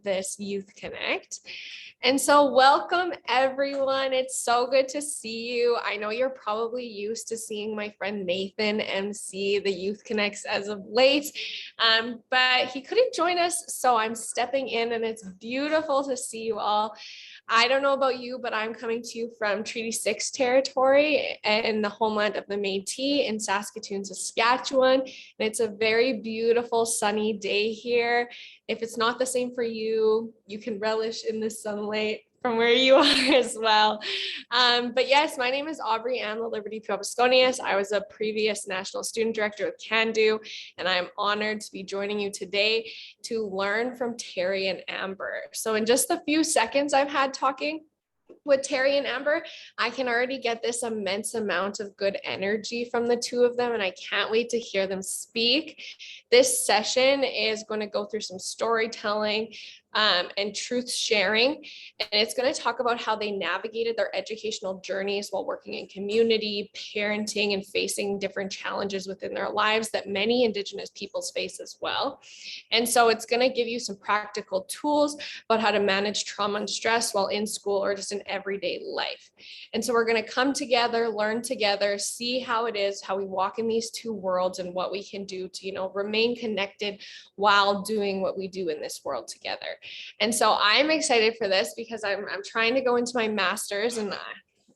this Youth Connect. And so welcome everyone. It's so good to see you. I know you're probably used to seeing my friend Nathan MC the Youth Connects as of late, but he couldn't join us. So I'm stepping in and it's beautiful to see you all. I don't know about you, but I'm coming to you from Treaty 6 territory and the homeland of the Métis in Saskatoon, Saskatchewan. And it's a very beautiful sunny day here. If it's not the same for you, you can relish in the sunlight from where you are as well. But yes, my name is Aubrey-Anne Laliberte-Pewapisconias. I was a previous national student director with Cando, and I'm honored to be joining you today to learn from Terri and Amber. So in just the few seconds I've had talking with Terri and Amber, I can already get this immense amount of good energy from the two of them, and I can't wait to hear them speak. This session is going to go through some storytelling and truth sharing, and it's going to talk about how they navigated their educational journeys while working in community, parenting, and facing different challenges within their lives that many Indigenous peoples face as well. And so it's going to give you some practical tools about how to manage trauma and stress while in school or just in everyday life. And so we're going to come together, learn together, see how it is, how we walk in these two worlds and what we can do to, remain connected while doing what we do in this world together. And so I'm excited for this because I'm trying to go into my master's, and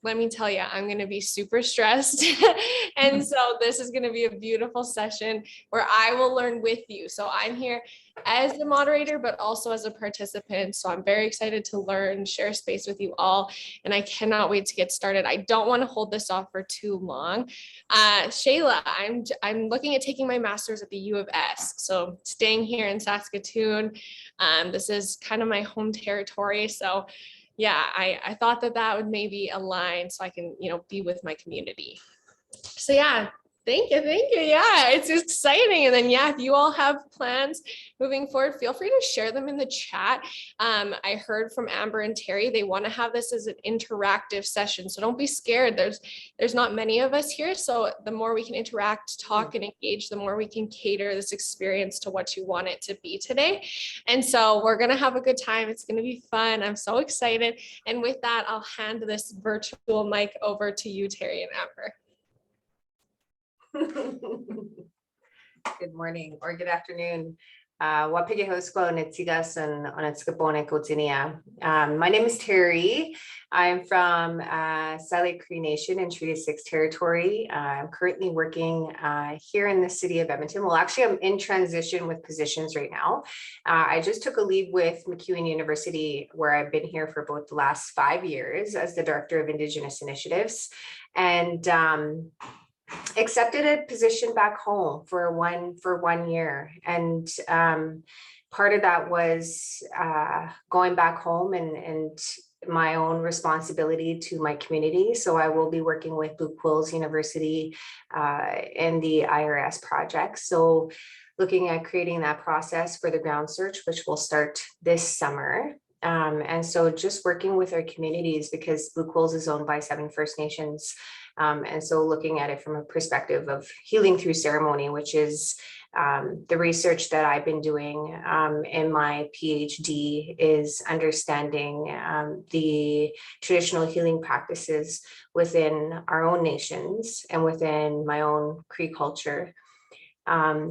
let me tell you, I'm going to be super stressed. And so this is going to be a beautiful session where I will learn with you. So I'm here as the moderator, but also as a participant. So I'm very excited to learn, share space with you all. And I cannot wait to get started. I don't want to hold this off for too long. Shayla, I'm looking at taking my master's at the U of S. So staying here in Saskatoon. This is kind of my home territory. So yeah, I thought that would maybe align so I can, be with my community. So yeah, thank you. Yeah, it's exciting. And then yeah, if you all have plans moving forward, feel free to share them in the chat. I heard from Amber and Terri, they want to have this as an interactive session. So don't be scared. There's not many of us here. So the more we can interact, talk, and engage, the more we can cater this experience to what you want it to be today. And so we're going to have a good time. It's going to be fun. I'm so excited. And with that, I'll hand this virtual mic over to you, Terri and Amber. Good morning or good afternoon. My name is Terri. I'm from Silent Cree Nation in Treaty 6 territory. I'm currently working here in the city of Edmonton. Well, actually, I'm in transition with positions right now. I just took a leave with MacEwan University, where I've been here for about the last 5 years as the Director of Indigenous Initiatives, and accepted a position back home for 1 year. And part of that was going back home and my own responsibility to my community. So I will be working with Blue Quills University in the IRS project. So looking at creating that process for the ground search, which will start this summer. And so just working with our communities, because Blue Quills is owned by 7 First Nations. And so looking at it from a perspective of healing through ceremony, which is the research that I've been doing in my PhD, is understanding the traditional healing practices within our own nations and within my own Cree culture.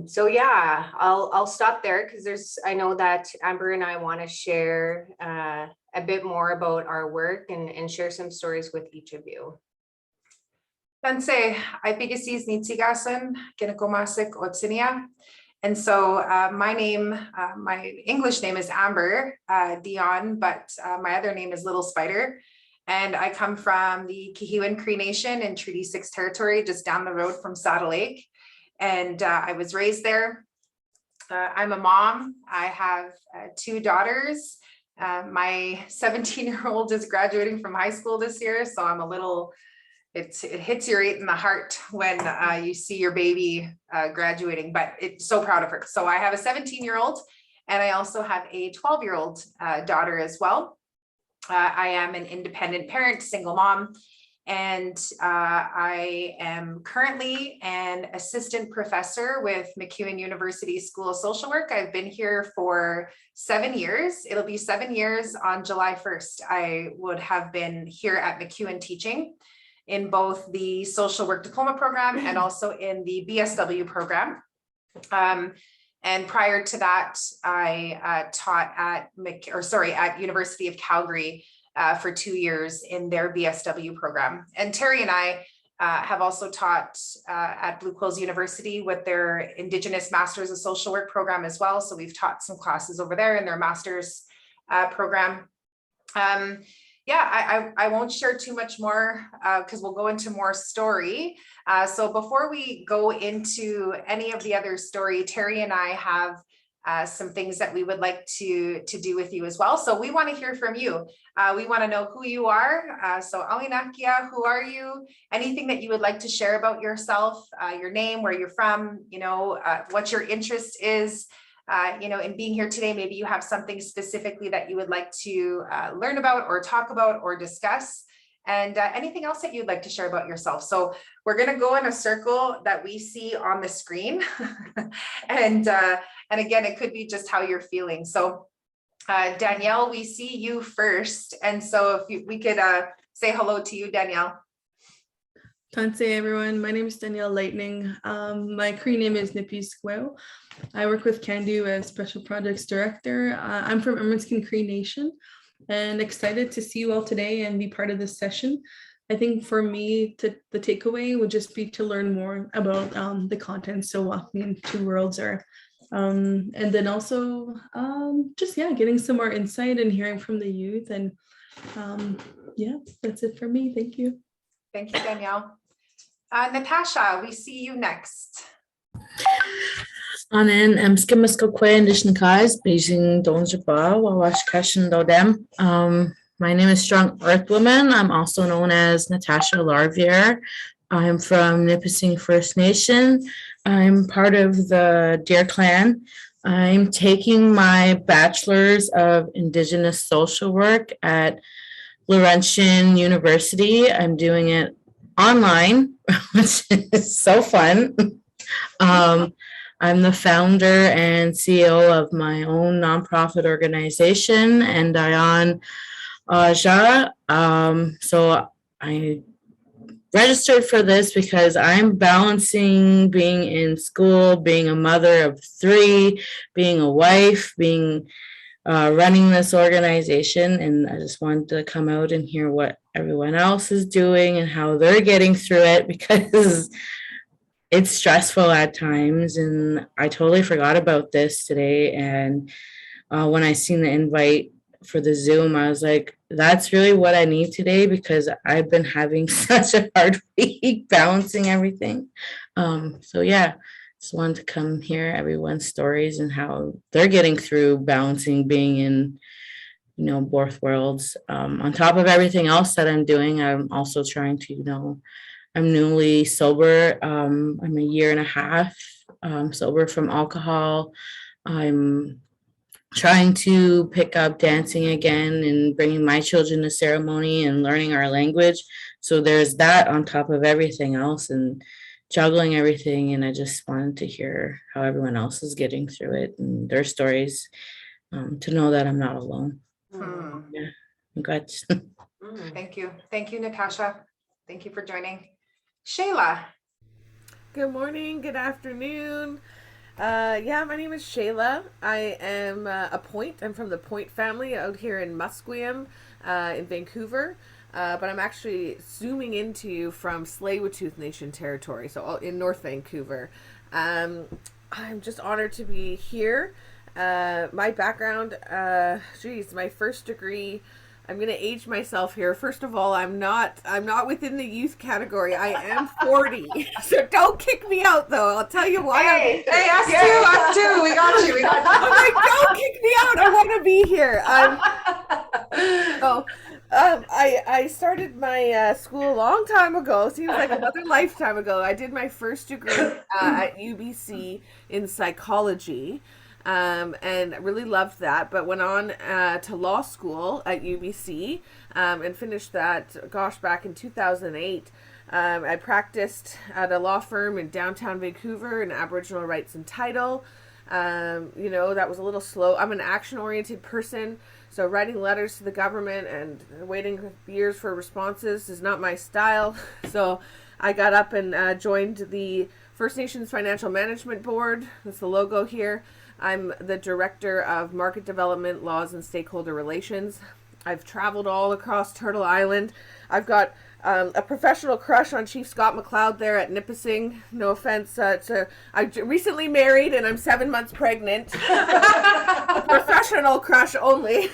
So yeah, I'll stop there because I know that Amber and I want to share a bit more about our work and share some stories with each of you. Tanse, I pigasis nitzigasen, Kinakomasik Otsinia. And so my English name is Amber, Dion, but my other name is Little Spider. And I come from the Kihiwan Cree Nation in Treaty 6 territory, just down the road from Saddle Lake. And I was raised there. I'm a mom. I have 2 daughters. My 17-year-old is graduating from high school this year, so I'm a little, it hits you right in the heart when you see your baby graduating, but it's so proud of her. So I have a 17-year-old and I also have a 12-year-old daughter as well. I am an independent parent, single mom, And I am currently an assistant professor with MacEwan University School of Social Work. I've been here for 7 years. It'll be 7 years on July 1st. I would have been here at MacEwan teaching in both the social work diploma program and also in the BSW program. And prior to that, I taught at University of Calgary for 2 years in their BSW program. And Terri and I have also taught at Blue Quills University with their Indigenous Masters of Social Work program as well. So we've taught some classes over there in their master's program. I won't share too much more because we'll go into more story. So before we go into any of the other story, Terri and I have some things that we would like to do with you as well. So we want to hear from you. We want to know who you are. So Alinakia, who are you? Anything that you would like to share about yourself, your name, where you're from, what your interest is, in being here today. Maybe you have something specifically that you would like to learn about or talk about or discuss. And anything else that you'd like to share about yourself. So we're going to go in a circle that we see on the screen. And again, it could be just how you're feeling. So Danielle, we see you first. And so if we could say hello to you, Danielle. Tanse everyone, my name is Danielle Lightning. My Cree name is Nipisqueo. I work with Cando as Special Projects Director. I'm from Ermineskin Cree Nation and excited to see you all today and be part of this session. I think for me, the takeaway would just be to learn more about the content. So walking in two worlds are, and then also getting some more insight and hearing from the youth. And that's it for me. Thank you. Thank you, Danielle. Natasha, we see you next. Anen Skimaskokwe and Dishnakais, Beijing Donjaba, Wawash Kashin Dodem. My name is Strong Earthwoman. I'm also known as Natasha Larviere. I'm from Nipissing First Nation. I'm part of the Deer Clan. I'm taking my bachelor's of Indigenous social work at Laurentian University. I'm doing it online, which is so fun. I'm the founder and CEO of my own nonprofit organization, and Dion Aja. So I registered for this because I'm balancing being in school, being a mother of 3, being a wife, being running this organization, and I just wanted to come out and hear what everyone else is doing and how they're getting through it, because it's stressful at times. And I totally forgot about this today, and when I seen the invite for the Zoom, I was like, that's really what I need today, because I've been having such a hard week balancing everything. Just wanted to come hear everyone's stories and how they're getting through balancing being in, both worlds. On top of everything else that I'm doing, I'm also trying to, I'm newly sober. I'm a year and a half sober from alcohol. I'm trying to pick up dancing again and bringing my children to ceremony and learning our language. So there's that on top of everything else, and juggling everything. And I just wanted to hear how everyone else is getting through it and their stories, to know that I'm not alone. Yeah, congrats. Thank you. Thank you, Natasha. Thank you for joining. Shayla. Good morning, good afternoon. My name is Shayla. I am a Point. I'm from the Point family out here in Musqueam, in Vancouver. But I'm actually zooming into you from Tsleil-Waututh Nation territory, so in North Vancouver. I'm just honored to be here. My background, my first degree, I'm going to age myself here. First of all, I'm not within the youth category. I am 40. So don't kick me out, though. I'll tell you why. Hey, us too. We got you. I'm like, don't kick me out. I want to be here. I started my school a long time ago. Seems like another lifetime ago. I did my first degree at UBC in psychology. and I really loved that, but went on to law school at UBC and finished that, gosh, back in 2008. I practiced at a law firm in downtown Vancouver in Aboriginal rights and title. That was a little slow. I'm an action-oriented person, so writing letters to the government and waiting years for responses is not my style. So I got up and joined the First Nations Financial Management Board. That's the logo here. I'm the Director of Market Development, Laws, and Stakeholder Relations. I've traveled all across Turtle Island. I've got a professional crush on Chief Scott McLeod there at Nipissing. No offense. I'm recently married and I'm 7 months pregnant. A professional crush only.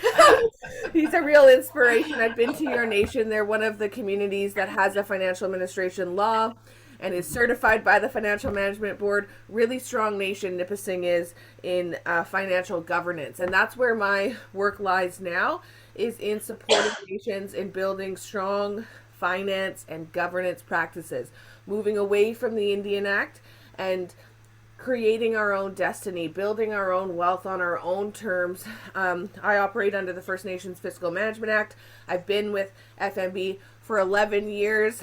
He's a real inspiration. I've been to your nation. They're one of the communities that has a financial administration law and is certified by the Financial Management Board. Really strong nation Nipissing is in financial governance. And that's where my work lies now, is in supporting nations in building strong finance and governance practices, moving away from the Indian Act and creating our own destiny, building our own wealth on our own terms. I operate under the First Nations Fiscal Management Act. I've been with FMB for 11 years.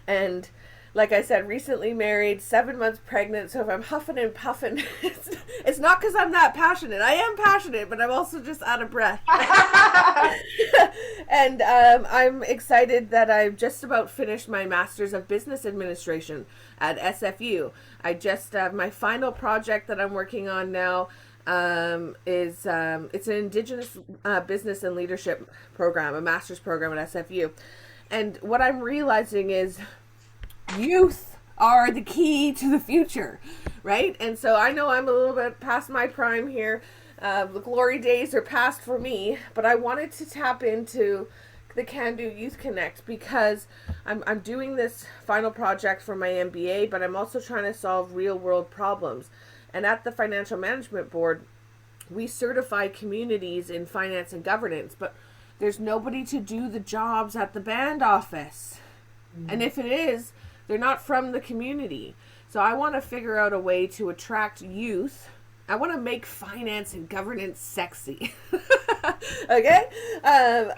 And like I said, recently married, 7 months pregnant. So if I'm huffing and puffing, it's not because I'm not passionate. I am passionate, but I'm also just out of breath. And I'm excited that I've just about finished my Master's of Business Administration at SFU. My final project that I'm working on now it's an Indigenous business and leadership program, a master's program at SFU. And what I'm realizing is youth are the key to the future, right? And so I know I'm a little bit past my prime here. The glory days are past for me, but I wanted to tap into the Cando Youth Connect because I'm doing this final project for my MBA, but I'm also trying to solve real world problems. And at the Financial Management Board, we certify communities in finance and governance, but there's nobody to do the jobs at the band office. And if it is, they're not from the community. So I want to figure out a way to attract youth. I want to make finance and governance sexy. Okay? So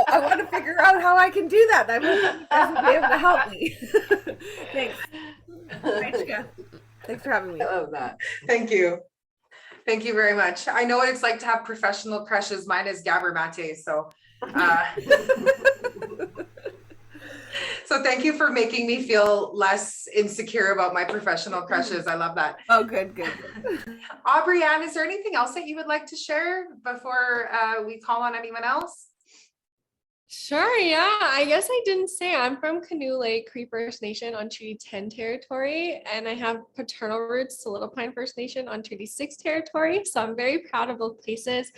I want to figure out how I can do that. I hope you guys will be able to help me. Thanks. Thanks for having me. I love that. Thank you. Thank you very much. I know what it's like to have professional crushes. Mine is Gabber Mate. So so thank you for making me feel less insecure about my professional crushes. I love that. Oh, good. Aubrey-Anne, is there anything else that you would like to share before we call on anyone else? Sure, yeah. I guess I didn't say I'm from Canoe Lake Cree First Nation on Treaty 10 territory, and I have paternal roots to Little Pine First Nation on Treaty 6 territory. So I'm very proud of both places.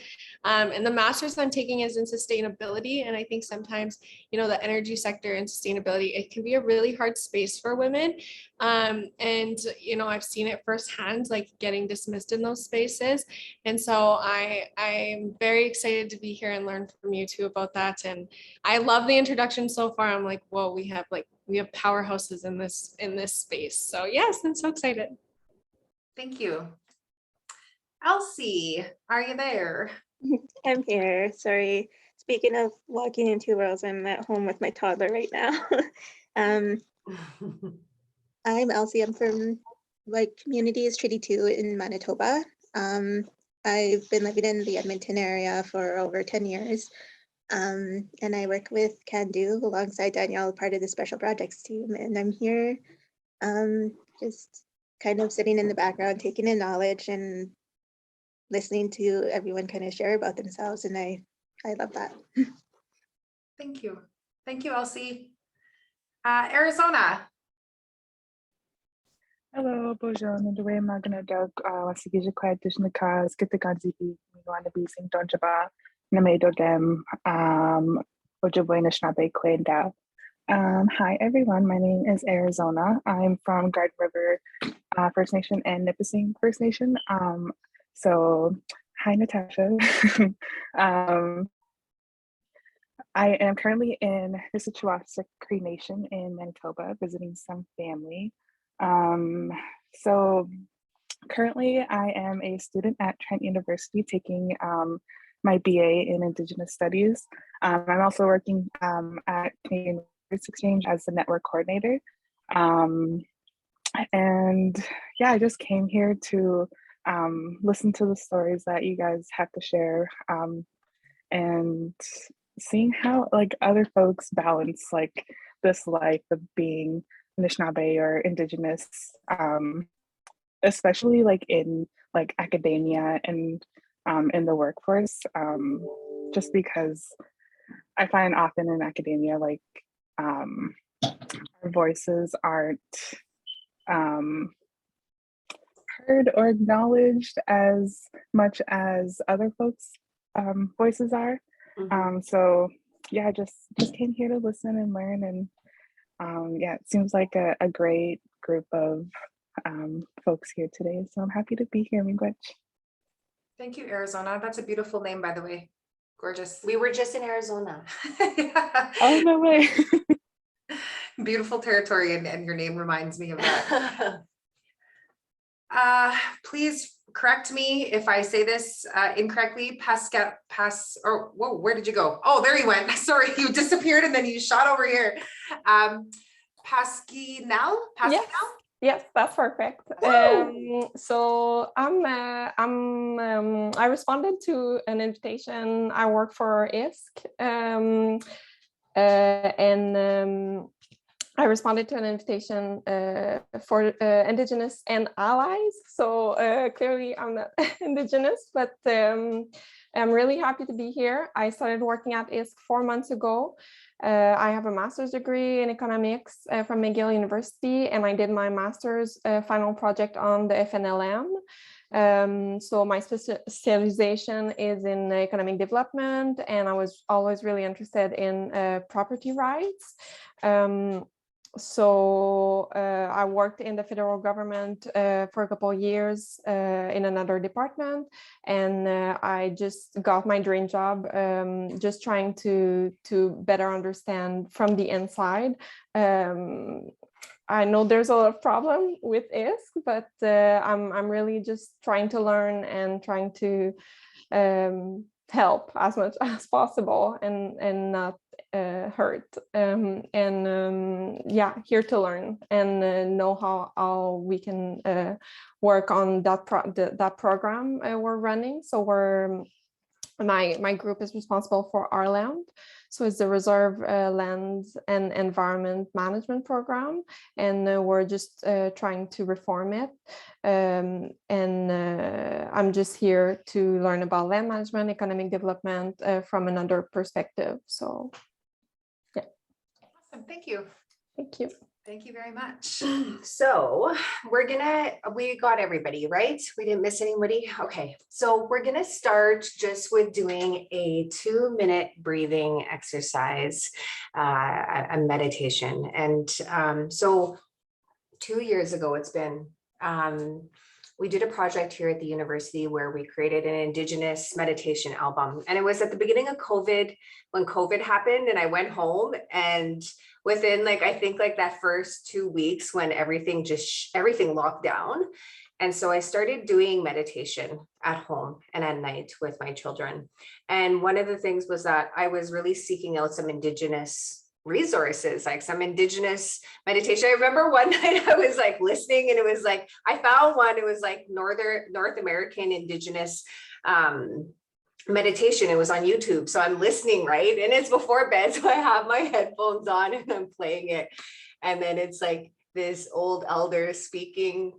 And the master's I'm taking is in sustainability. And I think sometimes, the energy sector and sustainability, it can be a really hard space for women. I've seen it firsthand, like getting dismissed in those spaces. And so I'm very excited to be here and learn from you too about that. And I love the introduction so far. I'm like, whoa, we have powerhouses in this space. So yes, I'm so excited. Thank you. Elsie, are you there? I'm here. Sorry. Speaking of walking into worlds, I'm at home with my toddler right now. I'm Elsie. I'm from Communities Treaty 2 in Manitoba. I've been living in the Edmonton area for over 10 years. And I work with Cando alongside Danielle, part of the special projects team. And I'm here just kind of sitting in the background, taking in knowledge and listening to everyone kind of share about themselves. And I love that. Thank you. Thank you, Elsie. Arizona. Hello, bonjour. Nandwe Maganadog, Wasigija Kwadishnika, Skitaganzibi, Miwanabi, Sing Donjaba, Namadogem, Ojibwe Nishnabe Kwenda. Hi, everyone. My name is Arizona. I'm from Garden River First Nation and Nipissing First Nation. So, hi, Natasha. I am currently in the Sichuatic Cree Nation in Manitoba, visiting some family. So Currently, I am a student at Trent University taking my BA in Indigenous Studies. I'm also working at Canadian Exchange as the network coordinator. And yeah, I just came here to listen to the stories that you guys have to share, and seeing how like other folks balance like this life of being Anishinaabe or Indigenous, especially like in like academia and in the workforce, just because I find often in academia like our voices aren't heard or acknowledged as much as other folks' voices are. So yeah, just came here to listen and learn, and yeah, it seems like a great group of folks here today. So I'm happy to be here, Miigwech. Thank you, Arizona. That's a beautiful name, by the way. Gorgeous. We were just in Arizona. Yeah. Oh, no way. Beautiful territory, and your name reminds me of that. Please correct me if I say this incorrectly. Whoa, where did you go? Oh, there you went. Sorry, you disappeared and then you shot over here. Pasquinel? Yes, that's perfect. So I responded to an invitation. I work for ISK, and I responded to an invitation for Indigenous and allies. So clearly I'm not Indigenous, but I'm really happy to be here. I started working at ISK 4 months ago. I have a master's degree in economics from McGill University, and I did my master's final project on the FNLM. So my specialization is in economic development, and I was always really interested in property rights. So I worked in the federal government for a couple of years in another department, and I just got my dream job, just trying to better understand from the inside. I know there's a lot of problem with ISK, but I'm really just trying to learn and trying to help as much as possible and not hurt, yeah, here to learn and know how we can work on that program we're running. So my group is responsible for our land. So it's the Reserve Lands and Environment Management Program, and we're just trying to reform it. I'm just here to learn about land management, economic development from another perspective. So, yeah. Awesome. Thank you. Thank you. Thank you very much. So we got everybody, right? We didn't miss anybody. Okay. So we're going to start just with doing a 2-minute breathing exercise, a meditation. And so 2 years ago, it's been, we did a project here at the university where we created an Indigenous meditation album. And it was at the beginning of COVID, when COVID happened, and I went home, and within I think that first 2 weeks when everything locked down. And so I started doing meditation at home and at night with my children. And one of the things was that I was really seeking out some Indigenous resources, like some Indigenous meditation. I remember one night I was listening, and it was I found one, it was North American Indigenous meditation. It was on YouTube. So I'm listening, right? And it's before bed. So I have my headphones on and I'm playing it. And then it's this old elder speaking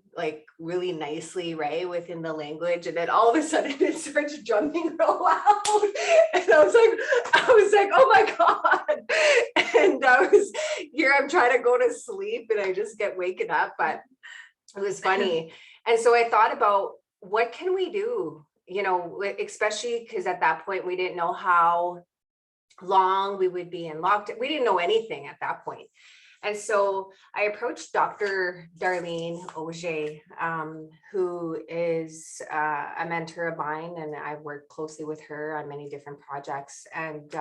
really nicely, right, within the language. And then all of a sudden it starts drumming real loud. And I was like, oh my God. And I was here, I'm trying to go to sleep and I just get waking up, but it was funny. And so I thought about, what can we do? You know, especially because at that point, we didn't know how long we would be in lockdown. We didn't know anything at that point. And so I approached Dr. Darlene Auger, who is a mentor of mine, and I've worked closely with her on many different projects. And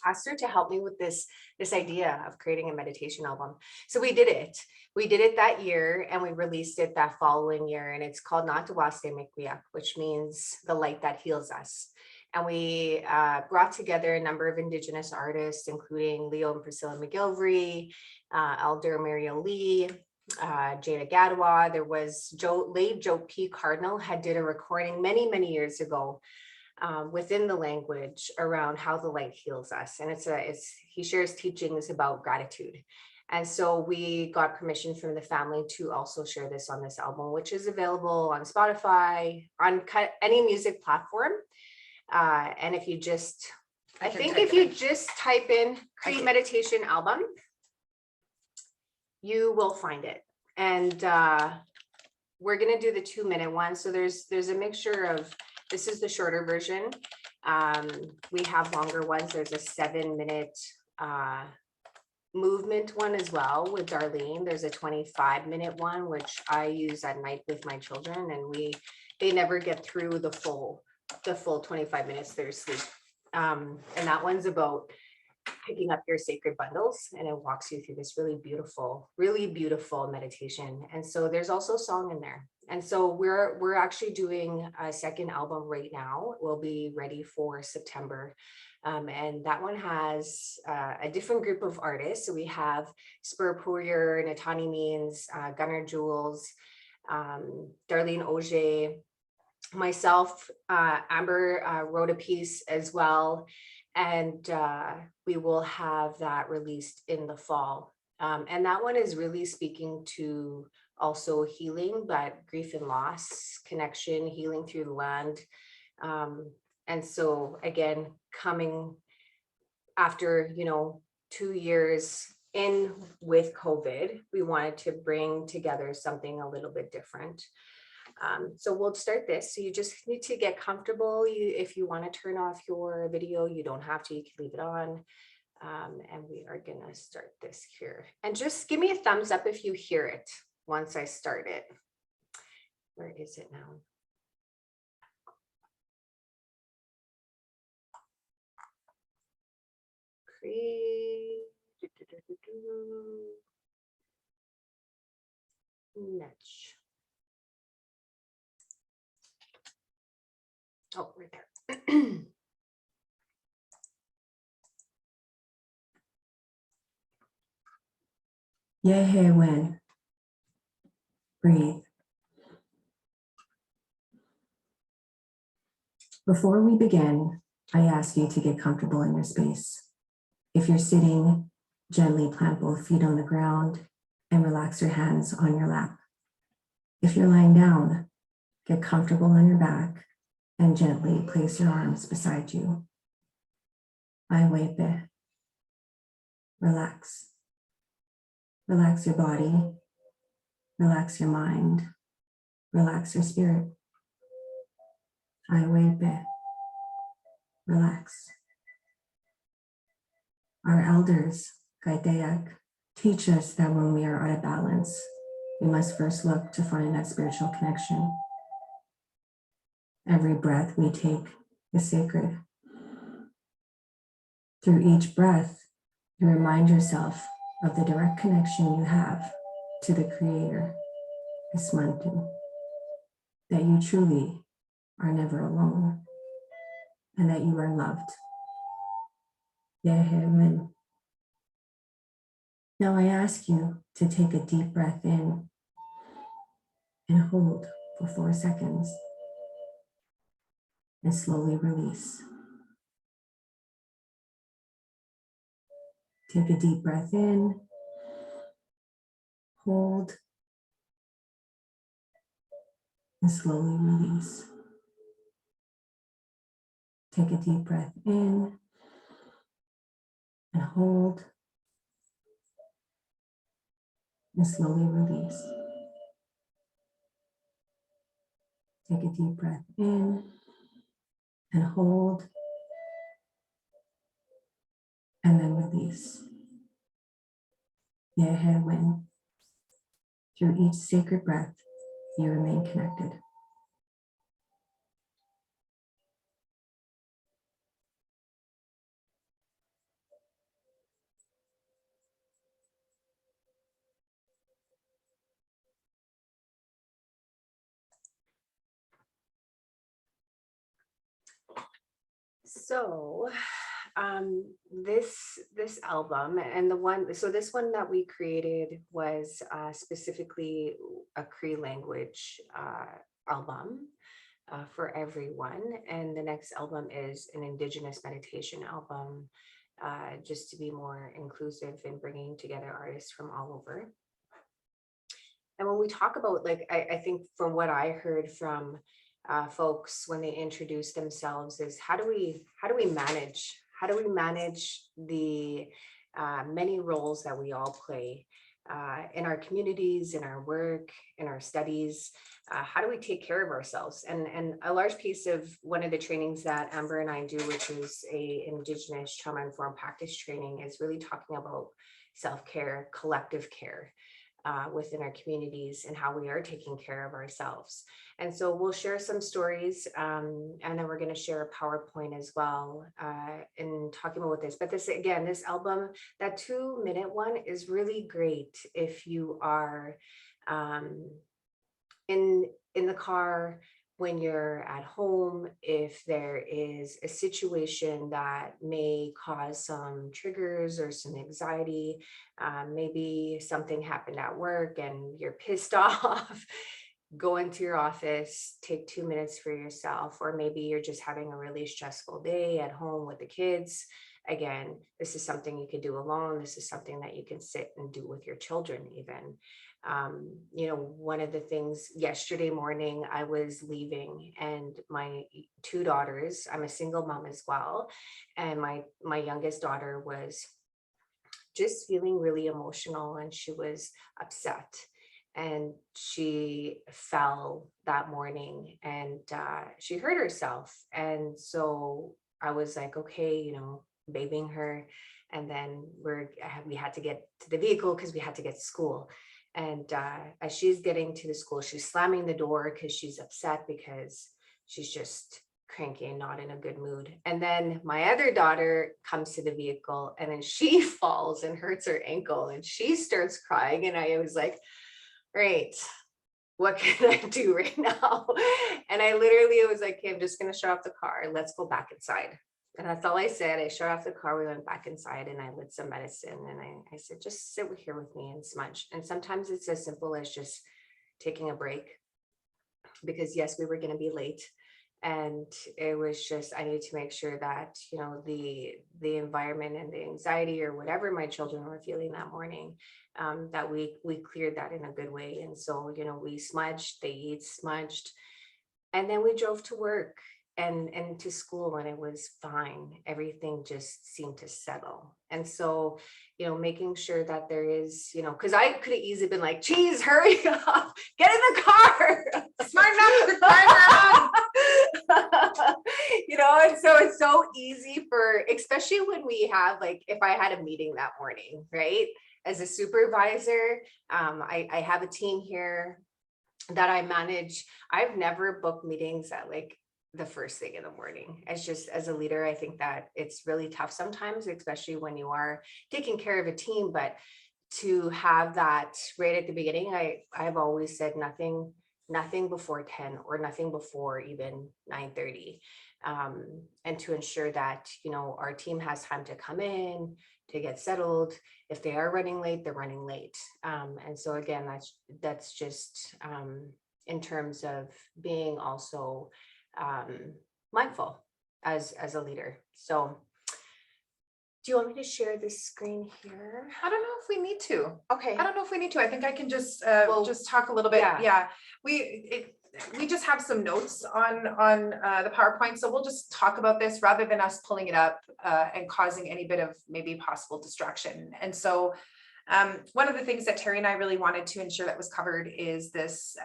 asked her to help me with this idea of creating a meditation album. So we did it. We did it that year and we released it that following year. And it's called Natawaste Mikwiak, which means the light that heals us. And we brought together a number of Indigenous artists, including Leo and Priscilla McGilvery, Elder Mario Lee, Jada Gadwa. There was late Joe P. Cardinal had did a recording many years ago within the language around how the light heals us. And he shares teachings about gratitude. And so we got permission from the family to also share this on this album, which is available on Spotify, on any music platform. And if you just, if you just type in Cree Meditation Album, you will find it. And we're gonna do the 2-minute one. So there's a mixture of, this is the shorter version. We have longer ones. There's a 7-minute movement one as well with Darlene. There's a 25-minute one, which I use at night with my children, and they never get through the full 25 minutes. They're asleep. And that one's about picking up your sacred bundles, and it walks you through this really beautiful meditation. And so there's also song in there. And so we're actually doing a second album right now. We'll be ready for September. And that one has a different group of artists. So we have Spur Pourier, Natani Means, Gunnar Jules, Darlene Auger, myself, Amber wrote a piece as well. And we will have that released in the fall. And that one is really speaking to also healing, but grief and loss, connection, healing through the land. And so again, coming after, 2 years in with COVID, we wanted to bring together something a little bit different. So we'll start this. So you just need to get comfortable. If you want to turn off your video, you don't have to, you can leave it on. And we are gonna start this here. And just give me a thumbs up if you hear it once I start it. Where is it now? Niche. Oh, right there. Yehe Wen. Breathe. Before we begin, I ask you to get comfortable in your space. If you're sitting, gently plant both feet on the ground and relax your hands on your lap. If you're lying down, get comfortable on your back and gently place your arms beside you. Aiwepe. Relax. Relax your body. Relax your mind. Relax your spirit. Aiwepe. Relax. Our elders, Kaiteak, teach us that when we are out of balance, we must first look to find that spiritual connection. Every breath we take is sacred. Through each breath, you remind yourself of the direct connection you have to the Creator, Ismantu, that you truly are never alone, and that you are loved. Yehemen. Now I ask you to take a deep breath in and hold for 4 seconds and slowly release. Take a deep breath in, hold, and slowly release. Take a deep breath in and hold, and slowly release. Take a deep breath in and hold, and then release. Yehewen. Through each sacred breath, you remain connected. So this album and this one that we created was specifically a Cree language album for everyone, and the next album is an Indigenous meditation album, just to be more inclusive in bringing together artists from all over. And when we talk about, like, I think from what I heard from folks when they introduce themselves is how do we manage the many roles that we all play in our communities, in our work, in our studies. How do we take care of ourselves? And a large piece of one of the trainings that Amber and I do, which is a Indigenous trauma-informed practice training, is really talking about self-care, collective care within our communities and how we are taking care of ourselves. And so we'll share some stories, and then we're going to share a PowerPoint as well in talking about this. But this, again, this album, that 2-minute one is really great if you are in the car, when you're at home, if there is a situation that may cause some triggers or some anxiety, maybe something happened at work and you're pissed off, go into your office, take 2 minutes for yourself, or maybe you're just having a really stressful day at home with the kids. Again, this is something you can do alone. This is something that you can sit and do with your children even. One of the things, yesterday morning I was leaving and my 2 daughters, I'm a single mom as well, and my youngest daughter was just feeling really emotional and she was upset, and she fell that morning and she hurt herself. And so I was like, okay, babying her, and then we had to get to the vehicle because we had to get to school. And as she's getting to the school, she's slamming the door because she's upset, because she's just cranky and not in a good mood. And then my other daughter comes to the vehicle and then she falls and hurts her ankle and she starts crying. And I was like, right, what can I do right now? And I literally was like, okay, I'm just going to shut off the car. Let's go back inside. And that's all I said. I shut off the car. We went back inside and I lit some medicine. And I said, just sit here with me and smudge. And sometimes it's as simple as just taking a break, because yes, we were going to be late. And it was just, I needed to make sure that, the environment and the anxiety or whatever my children were feeling that morning, that we cleared that in a good way. And so, we smudged, they smudged, and then we drove to work and to school, and it was fine. Everything just seemed to settle. And so, making sure that there is, because I could have easily been like, geez, hurry up, get in the car. Smart enough to drive. And so it's so easy especially when we have, like, if I had a meeting that morning, right? As a supervisor, I have a team here that I manage. I've never booked meetings at like the first thing in the morning. It's just, as a leader, I think that it's really tough sometimes, especially when you are taking care of a team. But to have that right at the beginning, I've always said nothing before 10 or nothing before even 9:30, and to ensure that our team has time to come in, to get settled. If they are running late, they're running late. And so again, that's just in terms of being also mindful as a leader. So do you want me to share this screen here? I don't know if we need to. Okay. I don't know if we need to. I think I can just Well, talk a little bit. yeah. We just have some notes on the PowerPoint, so we'll just talk about this rather than us pulling it up and causing any bit of maybe possible distraction. And so one of the things that Terri and I really wanted to ensure that was covered is this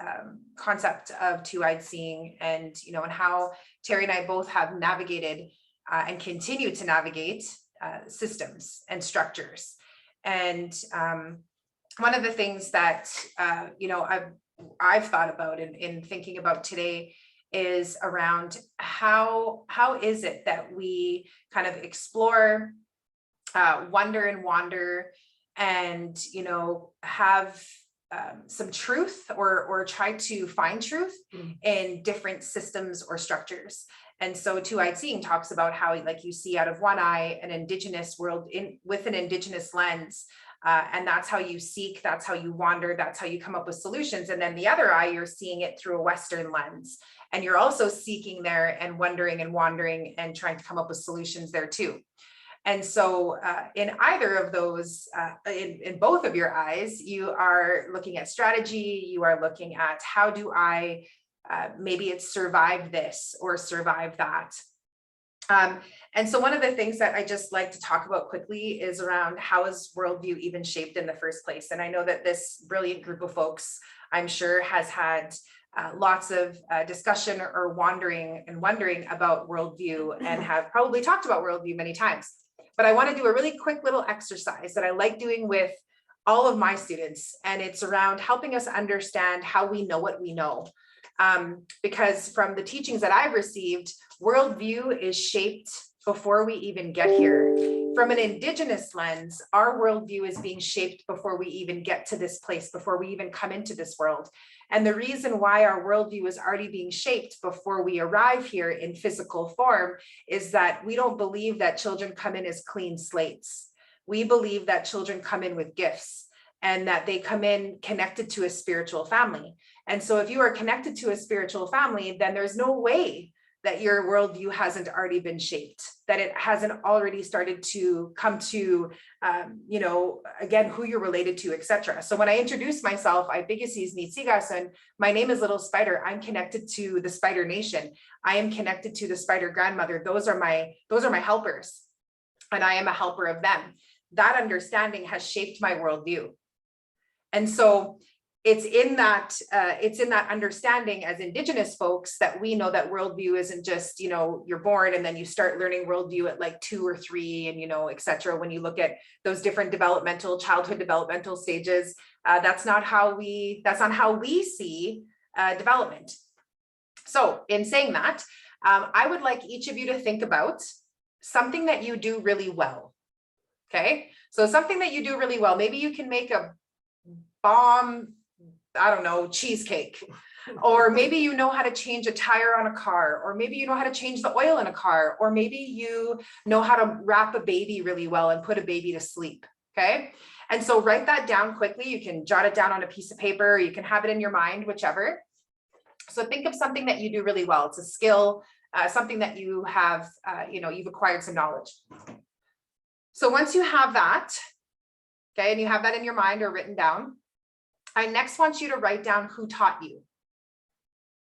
concept of two-eyed seeing, and and how Terri and I both have navigated and continue to navigate systems and structures. And one of the things that I've thought about in thinking about today is around how is it that we kind of explore, wonder and wander, and have some truth or try to find truth in different systems or structures. And so two-eyed seeing talks about how like you see out of one eye an Indigenous world with an Indigenous lens. And that's how you seek, that's how you wander, that's how you come up with solutions. And then the other eye, you're seeing it through a Western lens. And you're also seeking there and wondering and wandering and trying to come up with solutions there too. And so in either of those, in both of your eyes, you are looking at strategy, you are looking at how do I, maybe it's survive this or survive that. And so one of the things that I just like to talk about quickly is around how is worldview even shaped in the first place? And I know that this brilliant group of folks, I'm sure, has had lots of discussion or wondering about worldview and have probably talked about worldview many times. But I want to do a really quick little exercise that I like doing with all of my students. And it's around helping us understand how we know what we know. Because from the teachings that I've received, worldview is shaped before we even get here. From an Indigenous lens, our worldview is being shaped before we even get to this place, before we even come into this world. And the reason why our worldview is already being shaped before we arrive here in physical form is that we don't believe that children come in as clean slates. We believe that children come in with gifts and that they come in connected to a spiritual family. And so if you are connected to a spiritual family, then there's no way that your worldview hasn't already been shaped, that it hasn't already started to come to, you know, again, who you're related to, etc. So when I introduce myself, I bigasis nitsigasun, my name is Little Spider. I'm connected to the Spider Nation. I am connected to the Spider Grandmother. Those are my helpers, and I am a helper of them. That understanding has shaped my worldview. And so it's in that understanding as Indigenous folks that we know that worldview isn't just, you know, you're born and then you start learning worldview at like 2 or 3 and, you know, et cetera. When you look at those different childhood developmental stages, that's not how we see development. So in saying that, I would like each of you to think about something that you do really well. Okay, so something that you do really well. Maybe you can make a bomb, I don't know, cheesecake, or maybe you know how to change a tire on a car, or maybe you know how to change the oil in a car, or maybe you know how to wrap a baby really well and put a baby to sleep. Okay, and so write that down quickly. You can jot it down on a piece of paper, or you can have it in your mind, whichever. So think of something that you do really well. It's a skill, something that you have, you know, you've acquired some knowledge. So once you have that, okay, and you have that in your mind or written down, I next want you to write down who taught you.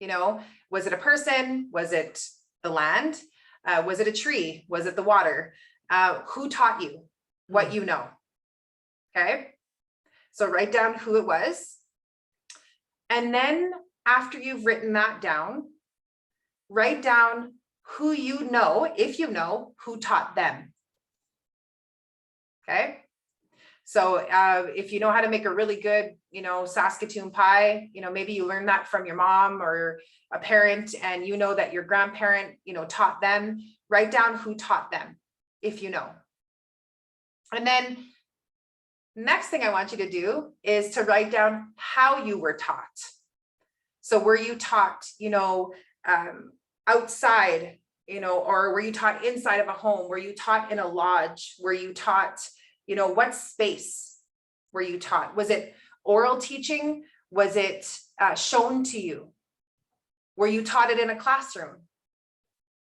You know, was it a person? Was it the land? Was it a tree? Was it the water? Who taught you what you know? Okay, so write down who it was. And then after you've written that down, write down who you know, if you know, who taught them. Okay, so if you know how to make a really good, you know, Saskatoon pie, you know, maybe you learned that from your mom or a parent, and you know that your grandparent, you know, taught them. Write down who taught them, if you know. And then next thing I want you to do is to write down how you were taught. So were you taught, you know, outside, you know, or were you taught inside of a home? Were you taught in a lodge? Were you taught, you know, what space were you taught? Was it oral teaching? Was it shown to you? Were you taught it in a classroom?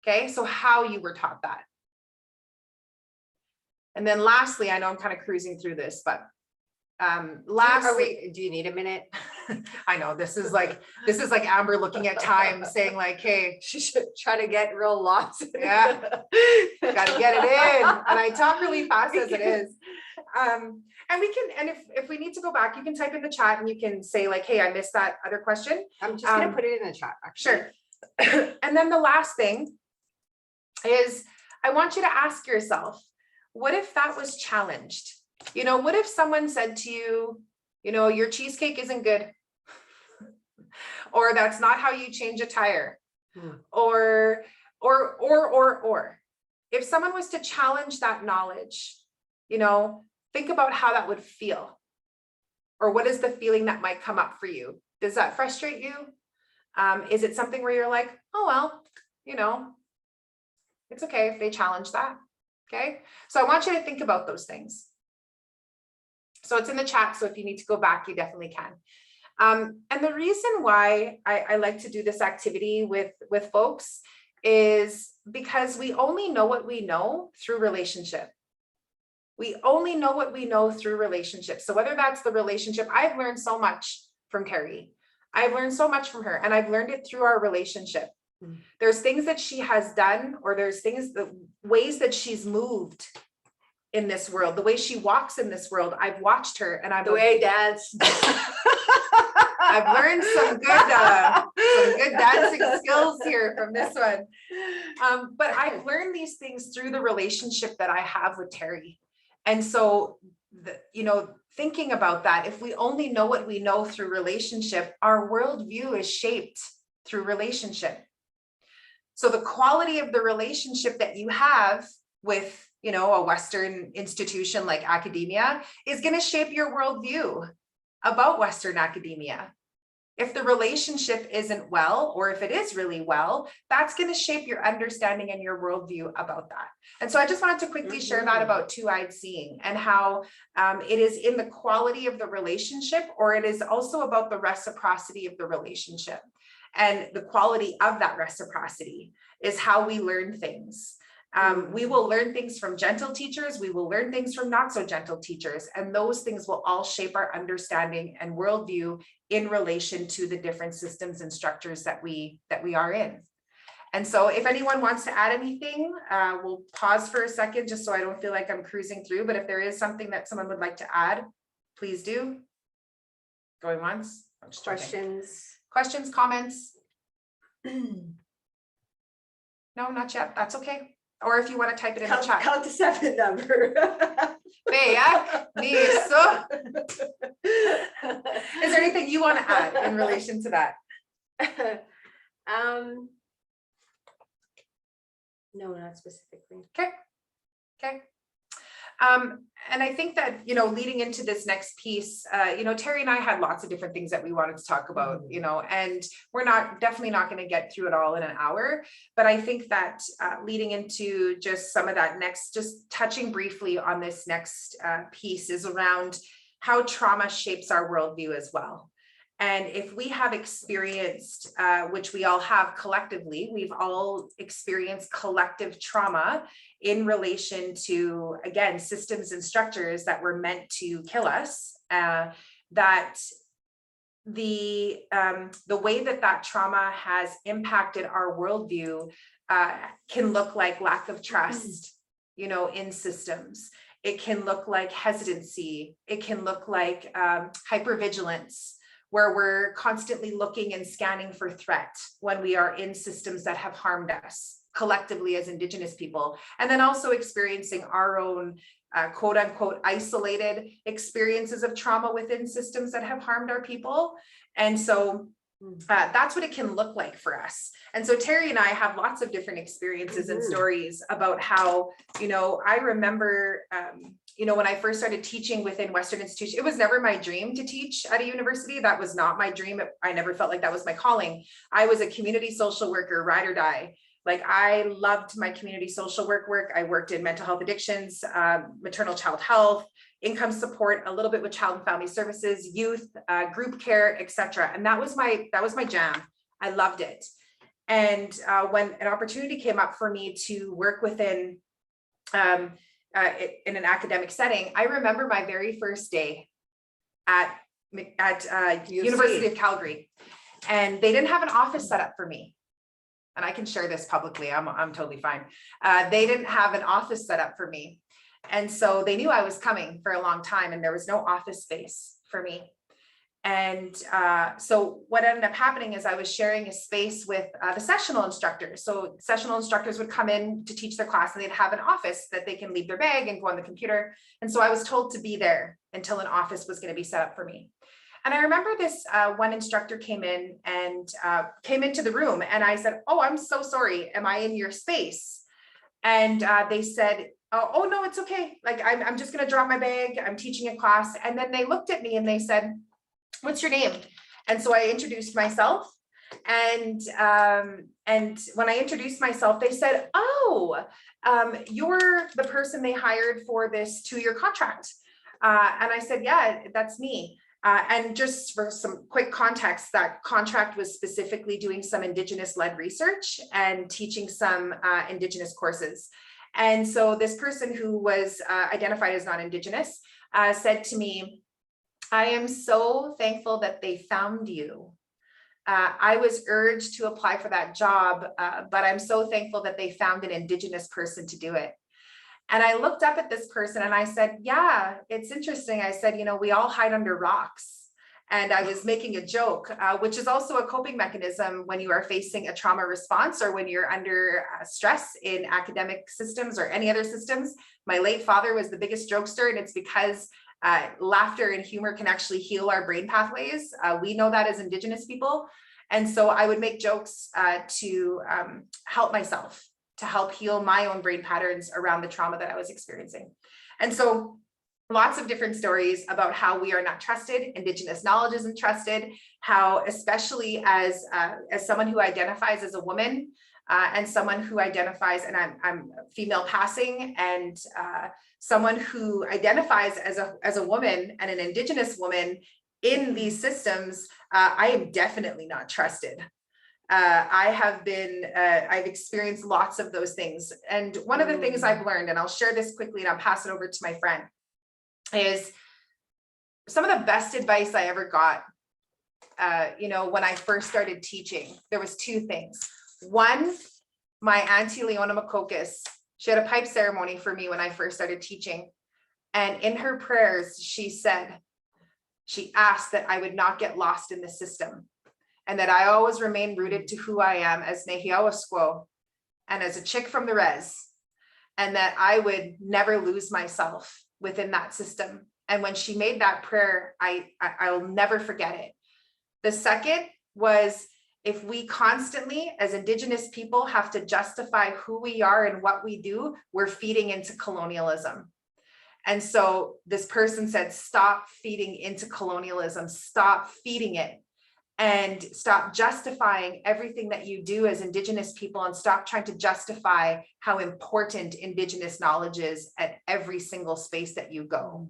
Okay, so how you were taught that. And then lastly, I know I'm kind of cruising through this, but lastly, do you need a minute? I know this is like Amber looking at time saying like, hey, She should try to get real lost. yeah, gotta get it in. And I talk really fast as it is. And we can, and if we need to go back, you can type in the chat and you can say like, hey, I missed that other question. I'm just gonna put it in the chat, actually. Sure. And then the last thing is I want you to ask yourself, what if that was challenged? You know, what if someone said to you, you know, your cheesecake isn't good, or that's not how you change a tire, or if someone was to challenge that knowledge, you know, think about how that would feel, or what is the feeling that might come up for you? Does that frustrate you? Is it something where you're like, oh, well, you know, It's okay if they challenge that. Okay. So I want you to think about those things. So it's in the chat. So if you need to go back, you definitely can. And the reason why I like to do this activity with folks is because we only know what we know through relationship. We only know what we know through relationships. So whether that's the relationship, I've learned so much from Terri. I've learned so much from her, and I've learned it through our relationship. There's things that she has done, or there's things, the ways that she's moved in this world, the way she walks in this world. I've watched her, and I'm The way I dance. I've learned some good dancing skills here from this one. But I've learned these things through the relationship that I have with Terri. And so, thinking about that, if we only know what we know through relationship, our worldview is shaped through relationship. So the quality of the relationship that you have with, a Western institution like academia is going to shape your worldview about Western academia. If the relationship isn't well, or if it is really well, that's going to shape your understanding and your worldview about that. And so I just wanted to quickly share that about two-eyed seeing, and how it is in the quality of the relationship, or it is also about the reciprocity of the relationship. And the quality of that reciprocity is how we learn things. We will learn things from gentle teachers. We will learn things from not so gentle teachers. And those things will all shape our understanding and worldview in relation to the different systems and structures that we are in. And so if anyone wants to add anything, we'll pause for a second just so I don't feel like I'm cruising through. But if there is something that someone would like to add, please do. Going once. Questions, comments? No, not yet. That's okay. Or if you want to type it in the chat. Count to 7 number. Is there anything you want to add in relation to that? No, not specifically. Okay. And I think that, leading into this next piece, Terri and I had lots of different things that we wanted to talk about, and we're definitely not going to get through it all in an hour. But I think that leading into just some of that next, just touching briefly on this next piece is around how trauma shapes our worldview as well. And if we have experienced, which we all have collectively, we've all experienced collective trauma in relation to, again, systems and structures that were meant to kill us, that the way that trauma has impacted our worldview can look like lack of trust, in systems. It can look like hesitancy. It can look like hypervigilance, where we're constantly looking and scanning for threat when we are in systems that have harmed us collectively as Indigenous people, and then also experiencing our own quote unquote isolated experiences of trauma within systems that have harmed our people. And so that's what it can look like for us. And so Terri and I have lots of different experiences and stories about how, I remember, when I first started teaching within Western institutions, it was never my dream to teach at a university. That was not my dream. I never felt like that was my calling. I was a community social worker, ride or die. Like, I loved my community social work. I worked in mental health addictions, maternal child health, income support, a little bit with child and family services, youth, group care, etc. And that was my jam. I loved it. And when an opportunity came up for me to work within in an academic setting, I remember my very first day at University of Calgary, and they didn't have an office set up for me. And I can share this publicly. I'm totally fine. They didn't have an office set up for me. And so they knew I was coming for a long time, and there was no office space for me. And so what ended up happening is I was sharing a space with the sessional instructors. So sessional instructors would come in to teach their class, and they'd have an office that they can leave their bag and go on the computer. And so I was told to be there until an office was going to be set up for me. And I remember this one instructor came in and came into the room, and I said, "Oh, I'm so sorry. Am I in your space?" And they said, "Oh, no, it's okay. Like, I'm just going to drop my bag. I'm teaching a class." And then they looked at me and they said, "What's your name?" And so I introduced myself. And when I introduced myself, they said, "Oh, you're the person they hired for this 2-year contract." And I said, "Yeah, that's me." And just for some quick context, that contract was specifically doing some Indigenous-led research and teaching some Indigenous courses. And so this person who was identified as non-Indigenous said to me, "I am so thankful that they found you. I was urged to apply for that job, but I'm so thankful that they found an Indigenous person to do it." And I looked up at this person and I said, "Yeah, it's interesting." I said, "You know, we all hide under rocks." And I was making a joke, which is also a coping mechanism when you are facing a trauma response or when you're under stress in academic systems or any other systems. My late father was the biggest jokester, and it's because laughter and humor can actually heal our brain pathways. We know that as Indigenous people. And so I would make jokes to help myself, to help heal my own brain patterns around the trauma that I was experiencing. And so lots of different stories about how we are not trusted, Indigenous knowledge isn't trusted, how especially as someone who identifies as a woman and someone who identifies, and I'm female passing, and someone who identifies as a woman and an Indigenous woman in these systems, I am definitely not trusted. I've experienced lots of those things. And one of the things I've learned, and I'll share this quickly and I'll pass it over to my friend, is some of the best advice I ever got, when I first started teaching. There was 2 things. One, my auntie Leona Makokis, she had a pipe ceremony for me when I first started teaching. And in her prayers, she asked that I would not get lost in the system, and that I always remain rooted to who I am as Nehiawa and as a chick from the res, and that I would never lose myself within that system. And when she made that prayer, I'll never forget it. The second was, if we constantly, as Indigenous people, have to justify who we are and what we do, we're feeding into colonialism. And so this person said, "Stop feeding into colonialism, stop feeding it, and stop justifying everything that you do as Indigenous people, and stop trying to justify how important Indigenous knowledge is at every single space that you go."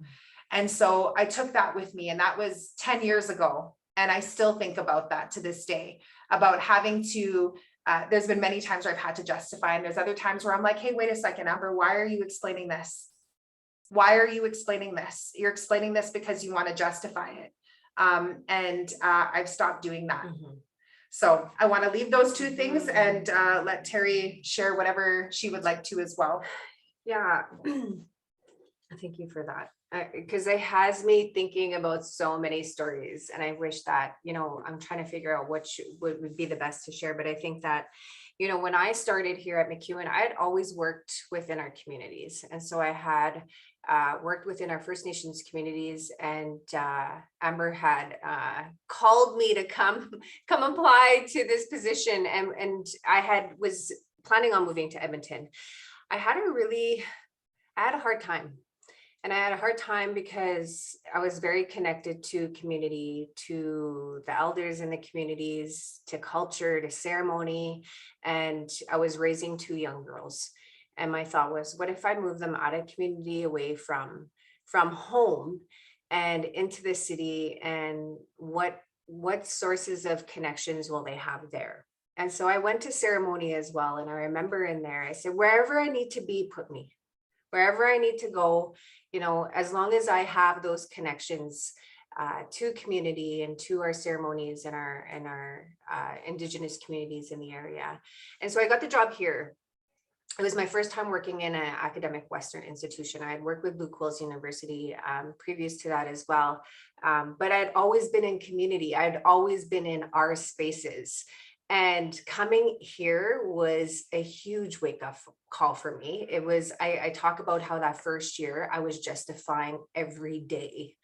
And so I took that with me, and that was 10 years ago. And I still think about that to this day, about having to, there's been many times where I've had to justify, and there's other times where I'm like, "Hey, wait a second, Amber, why are you explaining this? Why are you explaining this? You're explaining this because you want to justify it." I've stopped doing that. So I want to leave those 2 things and let Terri share whatever she would like to as well. Yeah, thank you for that. Because it has me thinking about so many stories, and I wish that, I'm trying to figure out what would be the best to share. But I think that, when I started here at MacEwan, I had always worked within our communities. And so I had worked within our First Nations communities, and Amber had called me to come apply to this position. And I was planning on moving to Edmonton. I had a hard time. And I had a hard time because I was very connected to community, to the elders in the communities, to culture, to ceremony. And I was raising 2 young girls. And my thought was, what if I move them out of community, away from home and into the city? And what sources of connections will they have there? And so I went to ceremony as well. And I remember in there, I said, wherever I need to be, put me. Wherever I need to go, as long as I have those connections to community and to our ceremonies and our Indigenous communities in the area. And so I got the job here. It was my first time working in an academic Western institution. I had worked with Blue Quills University previous to that as well. But I'd always been in community. I'd always been in our spaces. And coming here was a huge wake-up call for me. It was, I talk about how that first year I was justifying every day.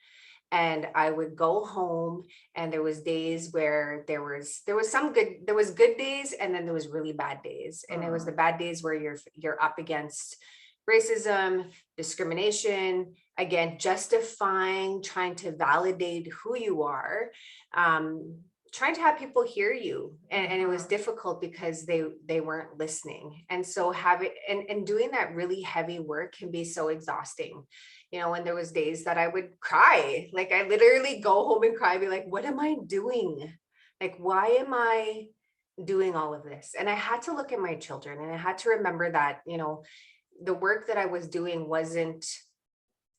And I would go home, and there was days where there was good days, and then there was really bad days. And it was the bad days where you're up against racism, discrimination, again, justifying, trying to validate who you are. trying to have people hear you, and it was difficult because they weren't listening. And so having and doing that really heavy work can be so exhausting, you know. And there was days that I would cry, like I literally go home and cry, be like, what am I doing? Like, why am I doing all of this? And I had to look at my children, and I had to remember that, you know, the work that I was doing wasn't,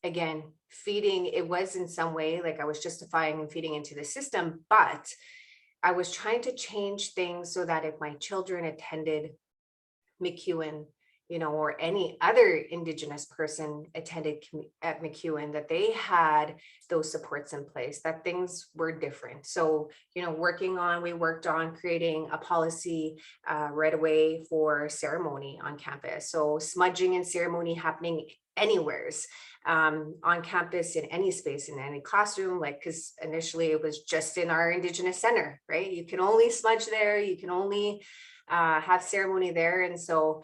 again, feeding. It was in some way like I was justifying and feeding into the system, but I was trying to change things so that if my children attended MacEwan, you know, or any other Indigenous person attended at MacEwan, that they had those supports in place, that things were different. So, you know, we worked on creating a policy right away for ceremony on campus. So smudging and ceremony happening anywheres on campus, in any space, in any classroom, like, because initially it was just in our Indigenous center, right? You can only smudge there, you can only have ceremony there. And so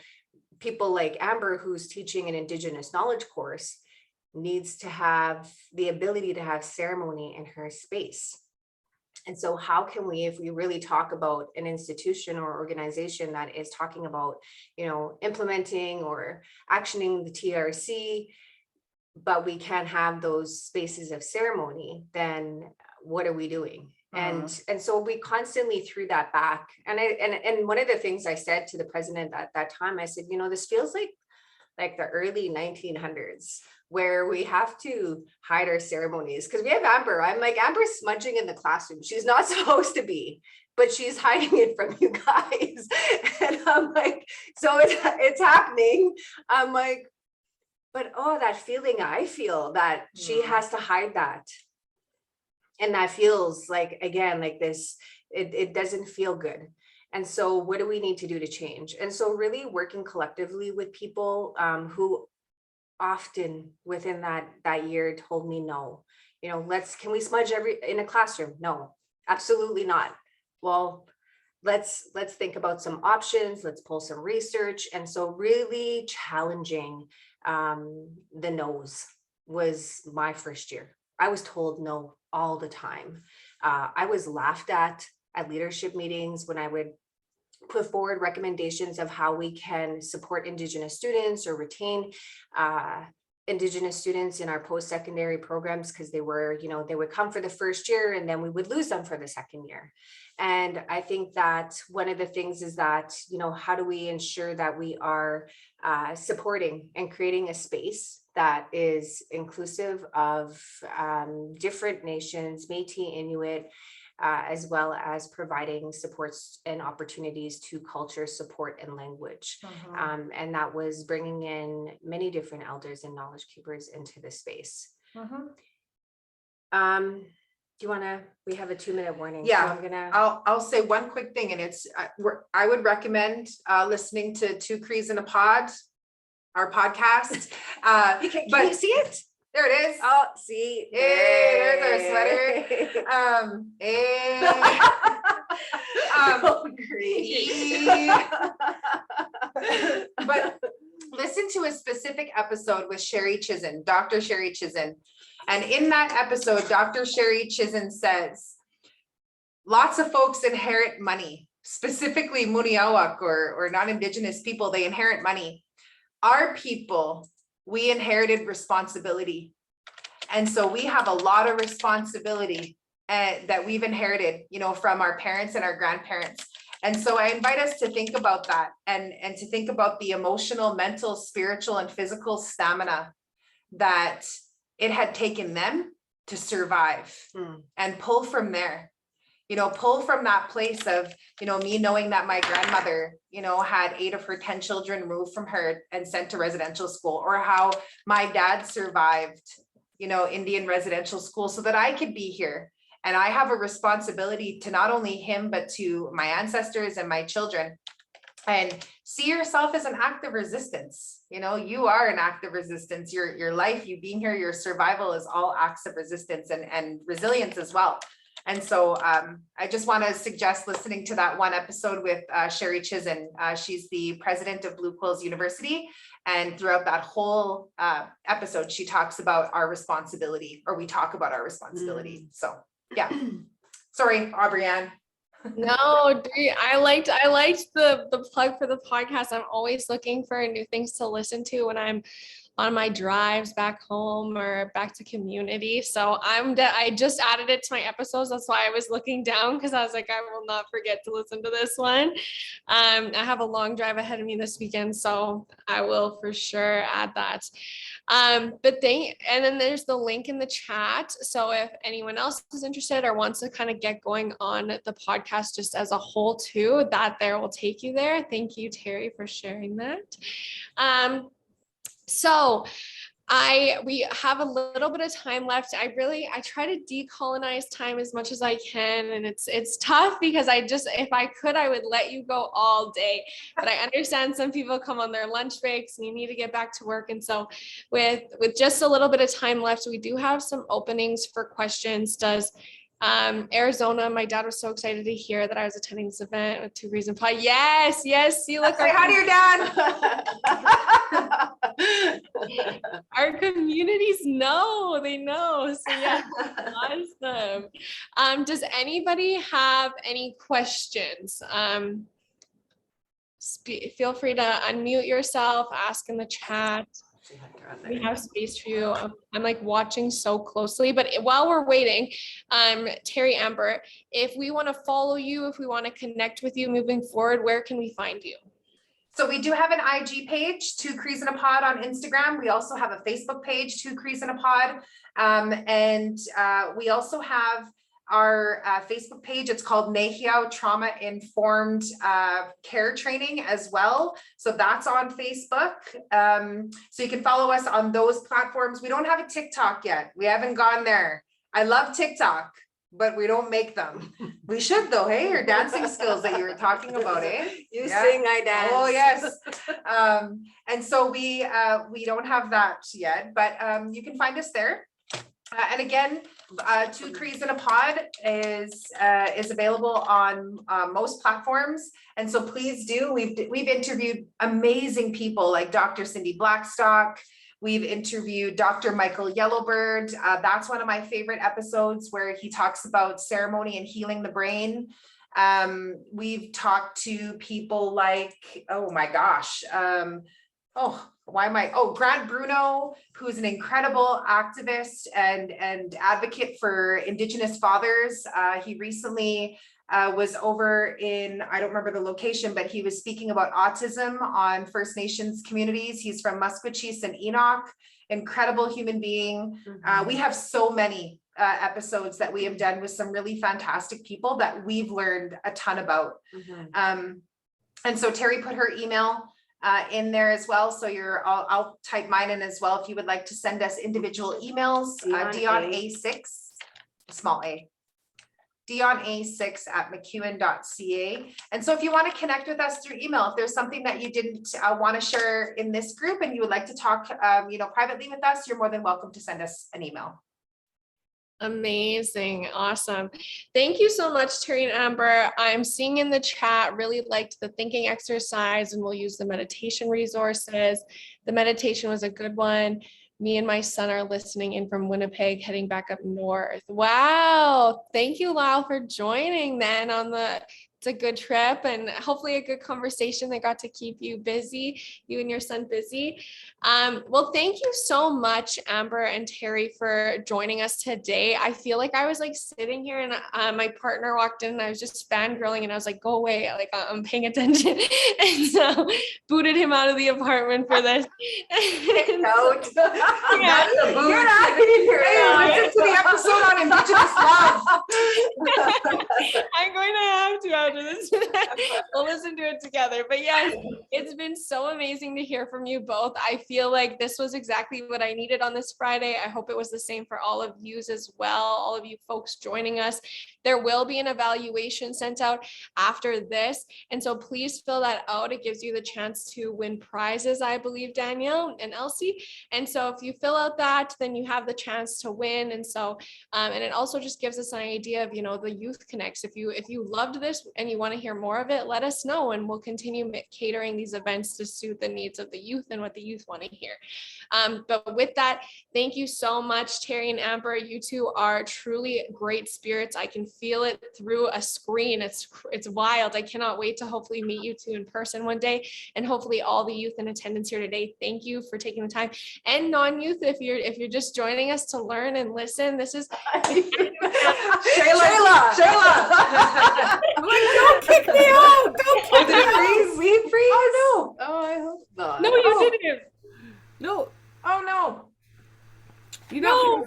people like Amber, who's teaching an Indigenous knowledge course, needs to have the ability to have ceremony in her space. And so how can we, if we really talk about an institution or organization that is talking about, you know, implementing or actioning the TRC, but we can't have those spaces of ceremony, then what are we doing? And so we constantly threw that back. And one of the things I said to the president at that time, I said, you know, this feels like the early 1900s, where we have to hide our ceremonies, because we have Amber. I'm like, Amber's smudging in the classroom. She's not supposed to be, but she's hiding it from you guys. And I'm like, so it's happening. I'm like, but oh, that feeling I feel that she has to hide that. And that feels like, again, like this, it doesn't feel good. And so what do we need to do to change? And so really working collectively with people who often within that year told me, no, you know, can we smudge in a classroom? No, absolutely not. Well, let's think about some options. Let's pull some research. And so really challenging the no's was my first year. I was told no all the time. I was laughed at leadership meetings when I would put forward recommendations of how we can support Indigenous students or retain Indigenous students in our post-secondary programs, because they were, you know, they would come for the first year and then we would lose them for the second year. And I think that one of the things is that, you know, how do we ensure that we are supporting and creating a space that is inclusive of different nations, Métis, Inuit, as well as providing supports and opportunities to culture, support, and language. And that was bringing in many different elders and knowledge keepers into the space. Do you want to, we have a 2-minute warning. Yeah, so I'll say one quick thing, and it's, I would recommend listening to Two Crees in a Pod, our podcast. Can you see it? There it is. Oh, see. Hey, there's our sweater. But listen to a specific episode with Sherry Chizen, Dr. Sherry Chizen. And in that episode, Dr. Sherry Chizen says, lots of folks inherit money, specifically Muniawak or non-Indigenous people, they inherit money. Our people, we inherited responsibility. And so we have a lot of responsibility that we've inherited, you know, from our parents and our grandparents. And so I invite us to think about that and to think about the emotional, mental, spiritual, and physical stamina that it had taken them to survive and pull from there. You know, pull from that place of, you know, me knowing that my grandmother, you know, had 8 of her 10 children removed from her and sent to residential school, or how my dad survived, you know, Indian residential school so that I could be here. And I have a responsibility to not only him, but to my ancestors and my children. And see yourself as an act of resistance. You know, you are an act of resistance. Your life, you being here, your survival is all acts of resistance and resilience as well. And so I just want to suggest listening to that one episode with Sherry Chizen. She's the president of Blue Quills University. And throughout that whole episode, she talks about our responsibility, or we talk about our responsibility. So, yeah. Sorry, Aubrey-Anne. No, I liked the plug for the podcast. I'm always looking for new things to listen to when I'm on my drives back home or back to community. So I just added it to my episodes. That's why I was looking down, because I was like, I will not forget to listen to this one. I have a long drive ahead of me this weekend, so I will for sure add that. And then there's the link in the chat. So if anyone else is interested or wants to kind of get going on the podcast just as a whole too, that there will take you there. Thank you, Terri, for sharing that. So we have a little bit of time left. I try to decolonize time as much as I can. And it's tough because if I could, I would let you go all day, but I understand some people come on their lunch breaks and you need to get back to work. And so with just a little bit of time left, we do have some openings for questions. Does Arizona, my dad was so excited to hear that I was attending this event with Two Crees and Pod. Yes, you look. Say hi to your dad. Our communities know, they know. So yeah, awesome. Does anybody have any questions? Feel free to unmute yourself, ask in the chat. We have space for you. I'm like watching so closely, but while we're waiting, Terri, Amber, if we want to follow you, if we want to connect with you moving forward, where can we find you? So we do have an IG page, Two Crees in a Pod on Instagram. We also have a Facebook page, Two Crees in a Pod. And we also have our Facebook page. It's called Nehiao Trauma Informed Care Training as well. So that's on Facebook. So you can follow us on those platforms. We don't have a TikTok yet. We haven't gone there. I love TikTok, but we don't make them. We should though. Hey, your dancing skills that you were talking about, eh? You sing, I dance. Oh yes. And so we don't have that yet, but you can find us there. And again, Two Crees in a Pod is available on most platforms, and so please do. We've interviewed amazing people like Dr. Cindy Blackstock. We've interviewed Dr. Michael Yellowbird. That's one of my favorite episodes where he talks about ceremony and healing the brain. We've talked to people like, oh my gosh, Grant Bruno, who's an incredible activist and advocate for Indigenous fathers. He recently was over in, I don't remember the location, but he was speaking about autism on First Nations communities. He's from Musqueam and Enoch, incredible human being. We have so many episodes that we have done with some really fantastic people that we've learned a ton about. And so Terri put her email in there as well. So I'll type mine in as well if you would like to send us individual emails. Dion A6, small a. Dion.a6@mcewen.ca. And so if you want to connect with us through email, if there's something that you didn't want to share in this group and you would like to talk privately with us, you're more than welcome to send us an email. Amazing. Awesome. Thank you so much, Terri and Amber. I'm seeing in the chat, really liked the thinking exercise, and we'll use the meditation resources. The meditation was a good one. Me and my son are listening in from Winnipeg, heading back up north. Wow. Thank you, Lyle, for joining then it's a good trip and hopefully a good conversation that got to keep you busy, you and your son busy. Well, thank you so much, Amber and Terri, for joining us today. I feel like I was like sitting here and my partner walked in and I was just fangirling and I was like, go away, like I'm paying attention. And so booted him out of the apartment for this. You're not Listen to the episode on Indigenous love. I'm going to have to after this. We'll listen to it together. But yes, it's been so amazing to hear from you both. I feel like this was exactly what I needed on this Friday. I hope it was the same for all of you as well, all of you folks joining us. There will be an evaluation sent out after this. And so please fill that out. It gives you the chance to win prizes, I believe, Danielle and Elsie. And so if you fill out that, then you have the chance to win. And so, and it also just gives us an idea of, the Youth Connects. If you loved this and you want to hear more of it, let us know, and we'll continue catering these events to suit the needs of the youth and what the youth want to hear. But with that, thank you so much, Terri and Amber. You two are truly great spirits. I can feel it through a screen. It's wild. I cannot wait to hopefully meet you two in person one day, and hopefully all the youth in attendance here today. Thank you for taking the time. And non-youth, if you're just joining us to learn and listen, this is Shayla. Don't kick me out. Don't kick me out. We freeze. Oh, no. Oh, I hope not. No, you didn't. No, Oh, no. you know.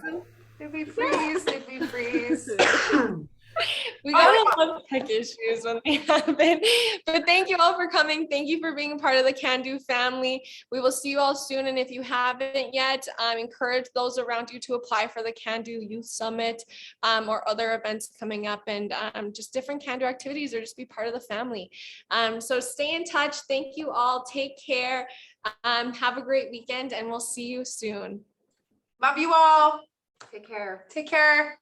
Did we freeze? Did we freeze? We got a lot of tech issues when they happen, but thank you all for coming. Thank you for being part of the Cando family. We will see you all soon, and if you haven't yet, encourage those around you to apply for the Cando Youth Summit or other events coming up, and just different Cando activities, or just be part of the family. So stay in touch. Thank you all. Take care. Have a great weekend, and we'll see you soon. Love you all. Take care. Take care.